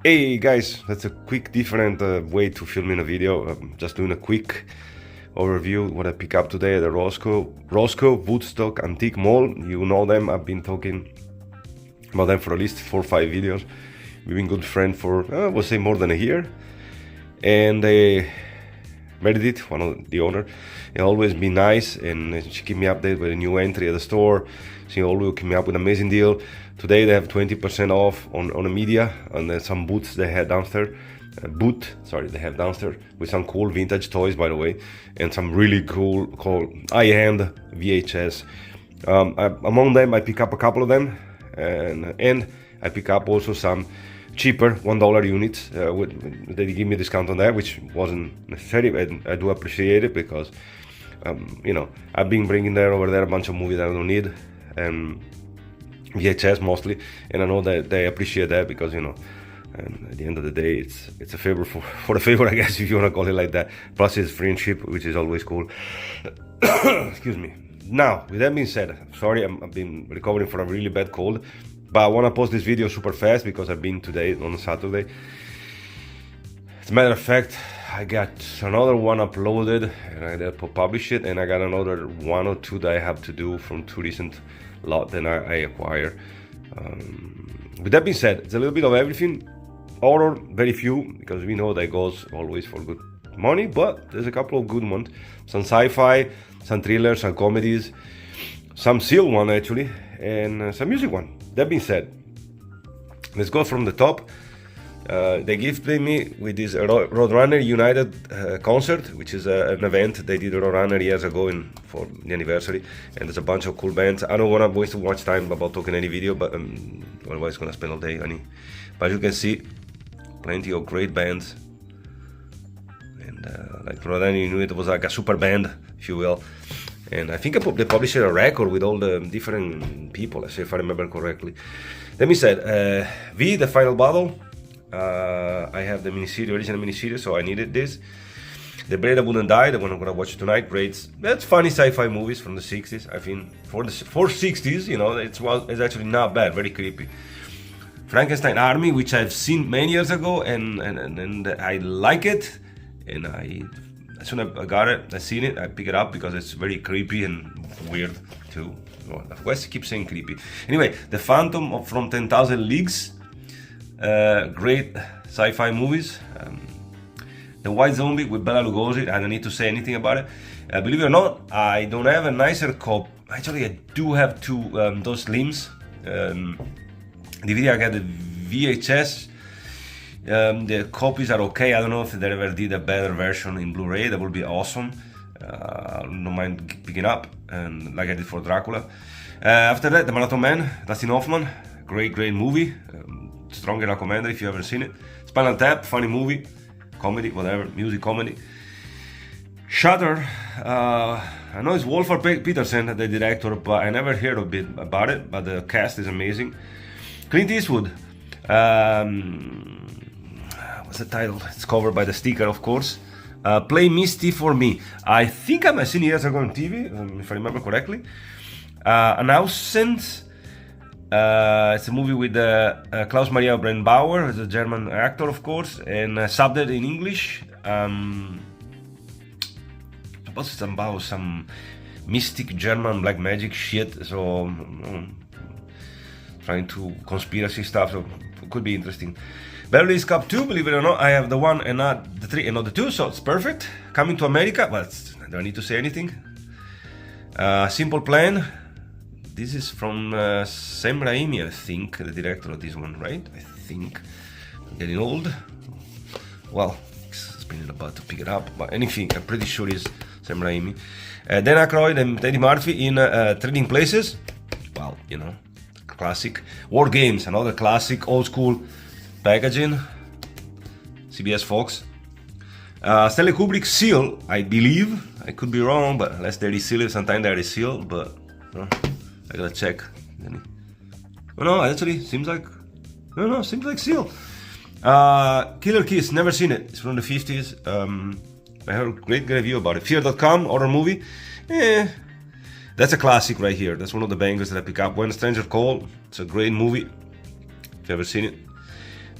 Hey guys, that's a quick different way to film in a video. I'm just doing a quick overview what I pick up today at the Roscoe Woodstock Antique Mall. You know them, I've been talking about them for at least 4 or 5 videos. We've been good friends for, I would say, more than a year. And Meredith, one of the owner, he always been nice, and she keep me updated with a new entry at the store. She always keep me up with an amazing deal. Today they have 20% off on the media, and then some booths they had downstairs. They have downstairs with some cool vintage toys, by the way, and some really cool high-end VHS. Among them, I pick up a couple of them, and I pick up also some cheaper $1 units. They give me a discount on that, which wasn't necessary, and I do appreciate it because I've been bringing over there a bunch of movies that I don't need, and VHS mostly, and I know that they appreciate that because and at the end of the day, it's a favor for a favor, I guess, if you want to call it like that. Plus, it's friendship, which is always cool. Excuse me. Now, with that being said, sorry, I've been recovering from a really bad cold, but I want to post this video super fast because I've been today on Saturday. As a matter of fact, I got another one uploaded and I did publish it, and I got another 1 or 2 that I have to do from 2 recent lot that I acquire. With that being said, it's a little bit of everything. Horror, very few, because we know that goes always for good money, but there's a couple of good ones. Some sci-fi, some thrillers, some comedies, some seal one actually, and some music one. That being said, let's go from the top. They gifted me with this Roadrunner United concert, which is an event they did Roadrunner years ago for the anniversary, and there's a bunch of cool bands. I don't want to waste too much time about talking any video, but otherwise gonna spend all day, honey. But you can see plenty of great bands, and like Roadrunner United was like a super band, if you will. And I think they published a record with all the different people, if I remember correctly. Let me say, V, the final battle. I have the original miniseries, so I needed this. The Blade That Wouldn't Die, the one I'm gonna watch tonight. Great, that's funny sci-fi movies from the 60s. I think for 60s, it's actually not bad. Very creepy. Frankenstein Army, which I've seen many years ago, and I like it. And as soon as I got it, I seen it, I pick it up because it's very creepy and weird too. Well, West keeps saying creepy. Anyway, The Phantom from 10,000 Leagues. Great sci-fi movies. The White Zombie with Bela Lugosi, I don't need to say anything about it. Believe it or not, I don't have a nicer copy. Actually, I do have those limbs. DVD, I got the VHS. The copies are okay. I don't know if they ever did a better version in Blu-ray. That would be awesome. I don't mind picking up, and like I did for Dracula. After that, The Marathon Man, Dustin Hoffman. Great movie. Strongly recommended if you haven't seen it. Spinal Tap, funny movie, comedy, whatever, music comedy. Shutter, I know it's Wolfgang Petersen, the director, but I never heard a bit about it, but the cast is amazing. Clint Eastwood, what's the title? It's covered by the sticker, of course. Play Misty for Me. I think I seen it years ago on TV, if I remember correctly. Announcement. It's a movie with Klaus Maria Brennbauer, who's a German actor, of course, and subbed in English. Supposed it's about some mystic German black magic shit, so trying to conspiracy stuff, so it could be interesting. Beverly Hills Cop 2, believe it or not, I have the 1 and not the 3 and not the 2, so it's perfect. Coming to America, but I don't need to say anything. Simple Plan. This is from Sam Raimi, I think, the director of this one, right? I think. I'm getting old. Well, it's been about to pick it up, but anything, I'm pretty sure it's Sam Raimi. Dan Aykroyd and Eddie Murphy in Trading Places. Well, classic. War Games, another classic, old school packaging. CBS Fox. Stanley Kubrick, Seal, I believe. I could be wrong, but unless there is Seal, sometimes there is Seal, but I gotta check. Oh no, actually, seems like Seal. Killer Kiss, never seen it. It's from the 50s. I heard a great review about it. Fear.com, horror movie. That's a classic right here. That's one of the bangers that I pick up. When Stranger Call, it's a great movie. If you ever seen it.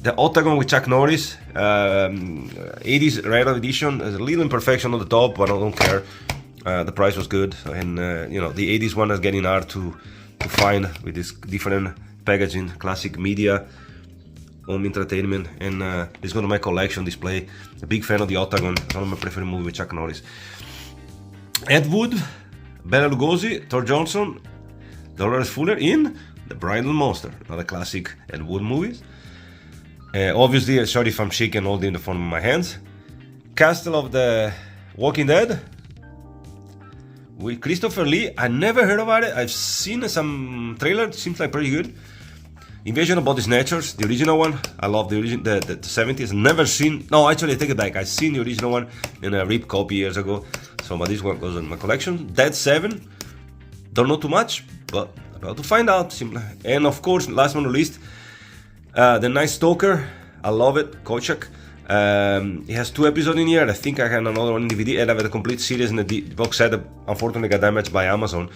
the Octagon with Chuck Norris, 80s rare edition. There's a little imperfection on the top, but I don't care. The price was good, and you know, the 80s one is getting hard to find with this different packaging, classic media, home entertainment, and it's going to my collection display. A big fan of the Octagon, one of my preferred movies with Chuck Norris. Ed Wood, Bela Lugosi, Thor Johnson, Dolores Fuller in The Bridal Monster, another classic Ed Wood movies. Obviously, sorry if I'm shaking holding the phone in my hands. Castle of the Walking Dead with Christopher Lee. I never heard about it. I've seen some trailer. Seems like pretty good. Invasion of Body Snatchers, the original one. I love the 70s. Never seen. No, actually, I take it back. I've seen the original one in a rip copy years ago. So, but this one goes in my collection. Dead 7. Don't know too much, but about to find out. Simply. And of course, last but not least, The Night Stalker. I love it. Kochak. It has 2 episodes in here. I think I had another one in DVD, and I have the complete series in the box set that unfortunately got damaged by Amazon.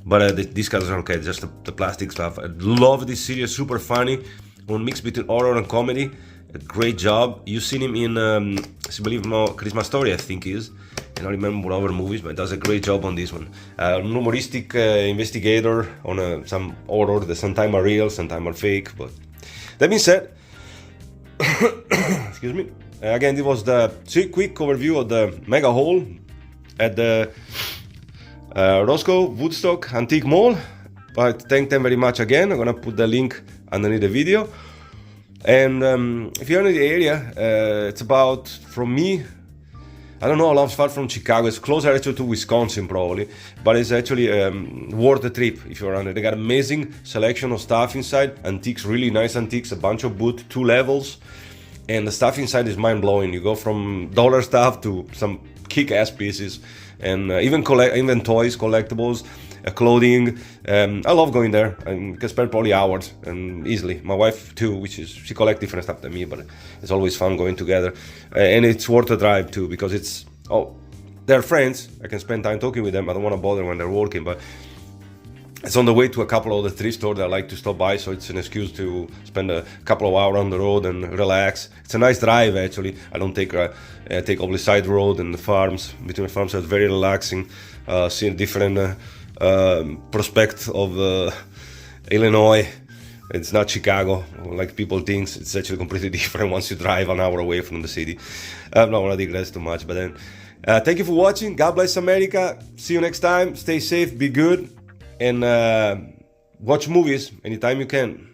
But these guys are okay, just the plastic stuff. I love this series, super funny. One mix between horror and comedy. A great job. You've seen him in, I believe, Christmas Story, I think he is. I don't remember what other movies, but does a great job on this one. An humoristic investigator on some horror that sometimes are real, sometimes are fake. But that being said, excuse me. Again, it was the quick overview of the mega haul at the Roscoe Woodstock Antique Mall. But thank them very much again. I'm gonna put the link underneath the video. And if you're in the area, it's about, from me, I don't know how far from Chicago. It's closer actually to Wisconsin probably, but it's actually worth the trip if you're around it. They got amazing selection of stuff inside, antiques, really nice antiques, a bunch of booths, 2 levels, and the stuff inside is mind-blowing. You go from dollar stuff to some kick-ass pieces, and even toys, collectibles, clothing. I love going there. I can spend probably hours and easily. My wife too, she collects different stuff than me, but it's always fun going together. And it's worth a drive too, because they're friends. I can spend time talking with them. I don't want to bother when they're working, but it's on the way to a couple of the thrift stores that I like to stop by, so it's an excuse to spend a couple of hours on the road and relax. It's a nice drive actually. I don't take take all the side road and the farms, between the farms, so it's very relaxing. Seeing different prospect of Illinois. It's not Chicago like people think. It's actually completely different once you drive an hour away from the city. I'm not gonna digress too much, but then thank you for watching. God bless America. See you next time. Stay safe, be good, and watch movies anytime you can.